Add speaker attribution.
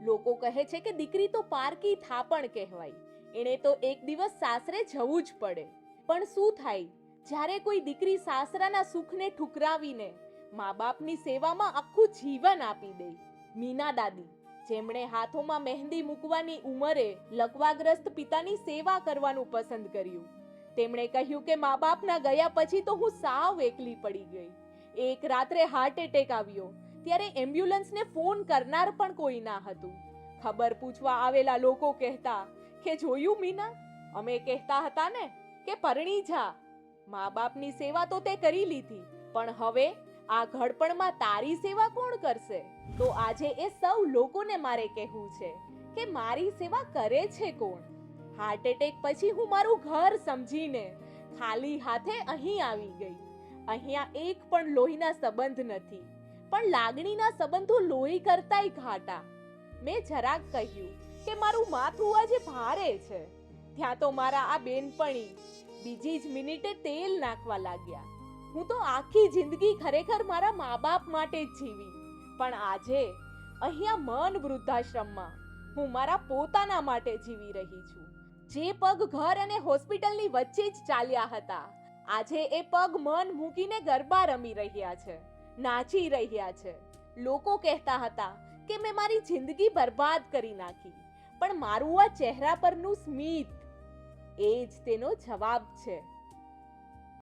Speaker 1: લોકો કહે છે કે દીકરી તો પારકી થાપણ કહેવાય, એણે તો એક દિવસ સાસરે જવું જ પડે. પણ શું થાય જ્યારે કોઈ દીકરી સાસરાના સુખને ઠુકરાવીને મા બાપની સેવામાં આખું જીવન આપી દે. મીના દાદી, જેમણે હાથોમાં મહેંદી મૂકવાની ઉંમરે લકવાગ્રસ્ત પિતાની સેવા કરવાનું પસંદ કર્યું. તેમણે કહ્યું કે મા બાપના ગયા પછી તો હું સાવ એકલી પડી ગઈ. એક રાત્રે હાર્ટ એટેક આવ્યો ત્યારે એમ્બ્યુલન્સને ફોન કરનાર પણ કોઈ ના હતું. ખબર પૂછવા આવેલા લોકો કહેતા કે જોયું મીના, અમે કહેતા હતા ને કે પરણી જા. મા બાપની સેવા તો તે કરી લીધી, પણ હવે આ ઘડપણમાં તારી સેવા કોણ કરશે? તો આજે એ સૌ લોકોને મારે કહેવું છે કે મારી સેવા કરે છે કોણ? હાર્ટ એટેક પછી હું મારું ઘર સમજીને ખાલી હાથે અહીં આવી ગઈ. અહીંયા એક પણ લોહીના સંબંધ નથી, પણ લાગણીના સંબંધો લોહી કરતાય ઘાટા. મેં જરાક કહ્યું કે મારું માથું આજે ભારે છે, ત્યાં તો મારા આ બેનપણી બીજી જ મિનિટે તેલ નાખવા લાગ્યા. હું તો આખી જિંદગી ખરેખર મારા મા બાપ માટે જ જીવી, પણ આજે અહીંયા મન વૃદ્ધાશ્રમમાં હું મારા પોતાના માટે જીવી રહી છું. જે પગ ઘર અને હોસ્પિટલની વચ્ચે જ ચાલ્યા હતા, આજે એ પગ મન મૂકીને ગરબા રમી રહ્યા છે, નાચી રહ્યા છે. લોકો કહેતા હતા કે મેં મારી જિંદગી બરબાદ કરી નાખી, પણ મારું આ ચહેરા પરનું સ્મિત એ જ તેનો જવાબ છે.